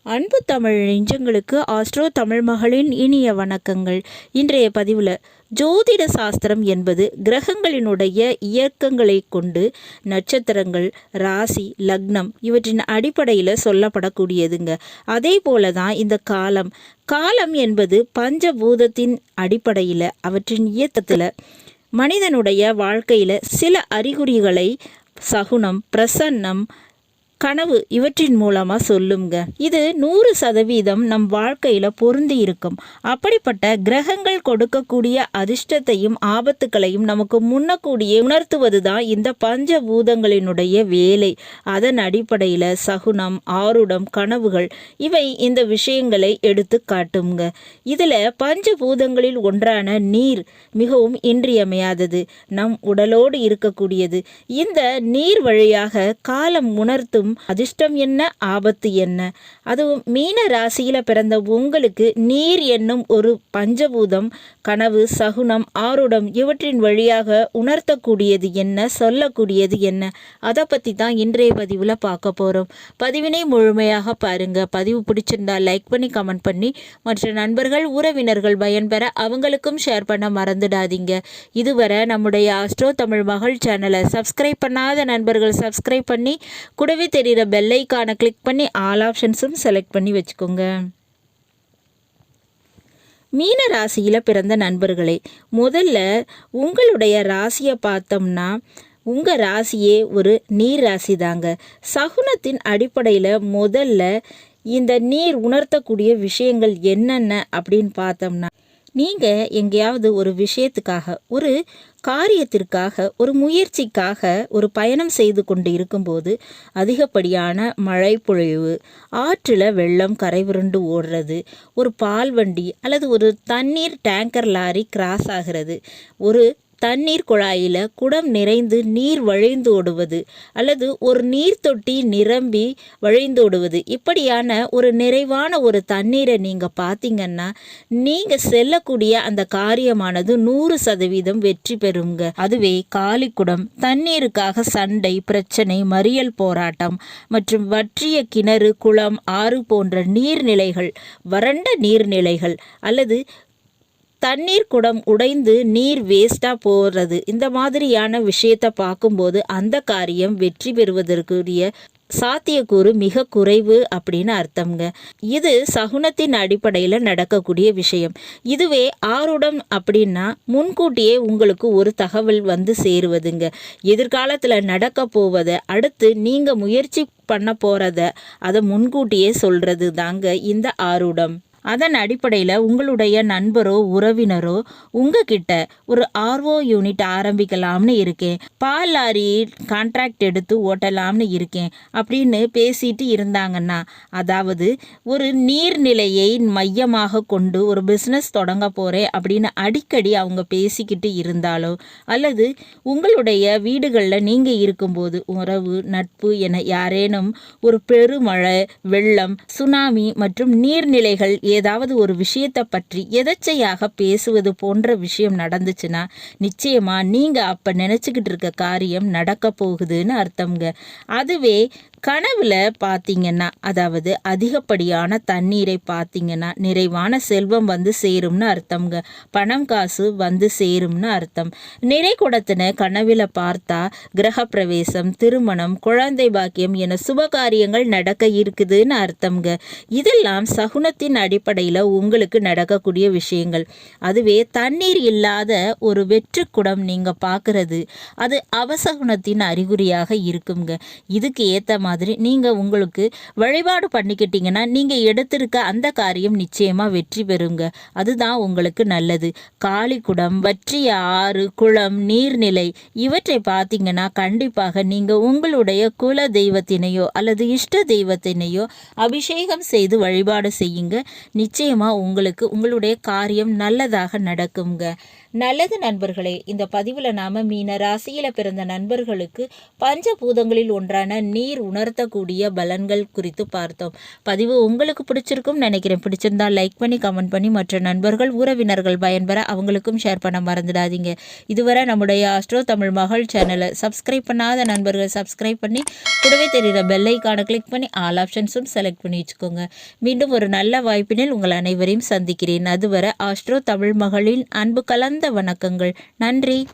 அன்பு தமிழ் நெஞ்சங்களுக்கு ஆஸ்ட்ரோ தமிழ் மகளின் இனிய வணக்கங்கள். இன்றைய பதிவில் ஜோதிட சாஸ்திரம் என்பது கிரகங்களினுடைய இயக்கங்களை கொண்டு நட்சத்திரங்கள், ராசி, லக்னம் இவற்றின் அடிப்படையில் சொல்லப்படக்கூடியதுங்க. அதே போல தான் இந்த காலம் என்பது பஞ்சபூதத்தின் அடிப்படையில் அவற்றின் இயக்கத்தில் மனிதனுடைய வாழ்க்கையில் சில அறிகுறிகளை சகுனம், பிரசன்னம், கனவு இவற்றின் மூலமாக சொல்லுங்க. இது 100% நம் வாழ்க்கையில் பொருந்தி இருக்கும். அப்படிப்பட்ட கிரகங்கள் கொடுக்கக்கூடிய அதிர்ஷ்டத்தையும் ஆபத்துக்களையும் நமக்கு முன்னக்கூடிய உணர்த்துவது தான் இந்த பஞ்சபூதங்களினுடைய வேலை. அதன் அடிப்படையில் சகுனம், ஆருடம், கனவுகள் இவை இந்த விஷயங்களை எடுத்து காட்டுங்க. இதில் பஞ்சபூதங்களில் ஒன்றான நீர் மிகவும் இன்றியமையாதது, நம் உடலோடு இருக்கக்கூடியது. இந்த நீர் வழியாக காலம் உணர்த்தும் அதிர்ஷ்டம் என்ன, ஆபத்து என்ன. அதுவும் மீன ராசியில பிறந்த உங்களுக்கு நீர் என்னும் ஒரு பஞ்சபூதம் கனவு, சகுனம், ஆருடம் இவற்றின் வழியாக உணர்த்தக்கூடியது என்ன, சொல்லக்கூடியது என்ன, அதை பற்றி தான் இன்றைய பதிவில் பார்க்க போகிறோம். பதிவினை முழுமையாக பாருங்க. பதிவு பிடிச்சிருந்தா லைக் பண்ணி கமெண்ட் பண்ணி மற்ற நண்பர்கள், உறவினர்கள் பயன்பெற அவங்களுக்கும் ஷேர் பண்ண மறந்துடாதீங்க. இதுவரை நம்முடைய ஆஸ்ட்ரோ தமிழ் மகள் சேனலை சப்ஸ்கிரைப் பண்ணாத நண்பர்கள் சப்ஸ்கிரைப் பண்ணி கூடவே தெரிகிற பெல் ஐகானை கிளிக் பண்ணி ஆல் ஆப்ஷன்ஸும் செலக்ட் பண்ணி வச்சுக்கோங்க. மீன ராசியில் பிறந்த நண்பர்களே, முதல்ல உங்களுடைய ராசியை பார்த்தோம்னா உங்கள் ராசியே ஒரு நீர் ராசி தாங்க. சகுனத்தின் அடிப்படையில் முதல்ல இந்த நீர் உணர்த்தக்கூடிய விஷயங்கள் என்னென்ன அப்படின்னு பார்த்தோம்னா, நீங்கள் எங்கேயாவது ஒரு விஷயத்துக்காக, ஒரு காரியத்திற்காக, ஒரு முயற்சிக்காக ஒரு பயணம் செய்து கொண்டு இருக்கும்போது அதிகப்படியான மழை பொழிவு, ஆற்றில் வெள்ளம் கரைபுரண்டு ஓடுறது, ஒரு பால் வண்டி அல்லது ஒரு தண்ணீர் டேங்கர் லாரி கிராஸ் ஆகிறது, ஒரு தண்ணீர் குழாயில் குடம் நிறைந்து நீர் வழிந்தோடுவது அல்லது ஒரு நீர் தொட்டி நிரம்பி வழிந்தோடுவது, இப்படியான ஒரு நிறைவான ஒரு தண்ணீரை நீங்கள் பார்த்தீங்கன்னா நீங்கள் செல்லக்கூடிய அந்த காரியமானது 100% வெற்றி பெறுங்க. அதுவே காலிக்குடம், தண்ணீருக்காக சண்டை, பிரச்சனை, மறியல் போராட்டம் மற்றும் வற்றிய கிணறு, குளம், ஆறு போன்ற நீர்நிலைகள், வறண்ட நீர்நிலைகள் அல்லது தண்ணீர் குடம் உடைந்து நீர் வேஸ்ட்டாக போகிறது, இந்த மாதிரியான விஷயத்தை பார்க்கும்போது அந்த காரியம் வெற்றி பெறுவதற்குரிய சாத்தியக்கூறு மிக குறைவு அப்படின்னு அர்த்தம்ங்க. இது சகுனத்தின் அடிப்படையில் நடக்கக்கூடிய விஷயம். இதுவே ஆருடம் அப்படின்னா முன்கூட்டியே உங்களுக்கு ஒரு தகவல் வந்து சேருவதுங்க. எதிர்காலத்தில் நடக்க போவதை, அடுத்து நீங்கள் முயற்சி பண்ண போகிறத அதை முன்கூட்டியே சொல்கிறது தாங்க இந்த ஆருடம். அதன் அடிப்படையில் உங்களுடைய நண்பரோ உறவினரோ உங்ககிட்ட ஒரு ஆர்ஓ யூனிட் ஆரம்பிக்கலாம்னு இருக்கேன், பால் லாரி கான்ட்ராக்ட் எடுத்து ஓட்டலாம்னு இருக்கேன் அப்படின்னு பேசிட்டு இருந்தாங்கன்னா, அதாவது ஒரு நீர்நிலையை மையமாக கொண்டு ஒரு பிஸ்னஸ் தொடங்க போகிறேன் அப்படின்னு அடிக்கடி அவங்க பேசிக்கிட்டு இருந்தாலோ, அல்லது உங்களுடைய வீடுகளில் நீங்கள் இருக்கும்போது உறவு, நட்பு என யாரேனும் ஒரு பெருமழை, வெள்ளம், சுனாமி மற்றும் நீர்நிலைகள் ஏதாவது ஒரு விஷயத்தை பற்றி எதச்சையாக பேசுவது போன்ற விஷயம் நடந்துச்சுன்னா நிச்சயமா நீங்க அப்ப நினைச்சுக்கிட்டு இருக்க காரியம் நடக்க போகுதுன்னு அர்த்தம்ங்க. அதுவே கனவுல பார்த்தீங்கன்னா, அதாவது அதிகப்படியான தண்ணீரை பார்த்தீங்கன்னா நிறைவான செல்வம் வந்து சேரும்னு அர்த்தம்ங்க. பணம் காசு வந்து சேரும்னு அர்த்தம். நிறை குடத்தின கனவுல பார்த்தா கிரகப்பிரவேசம், திருமணம், குழந்தை பாக்கியம் என சுபகாரியங்கள் நடக்க இருக்குதுன்னு அர்த்தம்ங்க. இதெல்லாம் சகுனத்தின் அடிப்படையில் உங்களுக்கு நடக்கக்கூடிய விஷயங்கள். அதுவே தண்ணீர் இல்லாத ஒரு வெற்று குடம் நீங்கள் பார்க்கறது அது அவசகுனத்தின் அறிகுறியாக இருக்குங்க. இதுக்கு ஏற்ற மாதிரி நீங்கள் உங்களுக்கு வழிபாடு பண்ணிக்கிட்டீங்கன்னா நீங்கள் எடுத்திருக்க அந்த காரியம் நிச்சயமாக வெற்றி பெறுங்க. அதுதான் உங்களுக்கு நல்லது. காலிக்குடம், வற்றிய ஆறு, குளம், நீர்நிலை இவற்றை பார்த்தீங்கன்னா கண்டிப்பாக நீங்கள் உங்களுடைய குல தெய்வத்தினையோ அல்லது இஷ்ட தெய்வத்தினையோ அபிஷேகம் செய்து வழிபாடு செய்யுங்க. நிச்சயமாக உங்களுக்கு உங்களுடைய காரியம் நல்லதாக நடக்குங்க. நல்லது நண்பர்களே, இந்த பதிவில் நாம் மீன ராசியில் பிறந்த நண்பர்களுக்கு பஞ்சபூதங்களில் ஒன்றான நீர் உணர்த்தக்கூடிய பலன்கள் குறித்து பார்த்தோம். பதிவு உங்களுக்கு பிடிச்சிருக்கும் நினைக்கிறேன். பிடிச்சிருந்தா லைக் பண்ணி கமெண்ட் பண்ணி மற்ற நண்பர்கள் உறவினர்கள் பயன்பெற அவங்களுக்கும் ஷேர் பண்ண மறந்துடாதீங்க. இதுவரை நம்முடைய ஆஸ்ட்ரோ தமிழ் மகள் சேனலை சப்ஸ்கிரைப் பண்ணாத நண்பர்கள் சப்ஸ்கிரைப் பண்ணி கூடவே தெரிகிற பெல் ஐகானை கிளிக் பண்ணி ஆல் ஆப்ஷன்ஸும் செலக்ட் பண்ணி வச்சுக்கோங்க. மீண்டும் ஒரு நல்ல வாய்ப்பினில் உங்கள் அனைவரையும் சந்திக்கிறேன். அதுவரை ஆஸ்ட்ரோ தமிழ் மகளின் அன்பு கலந்த வணக்கங்கள். நன்றி.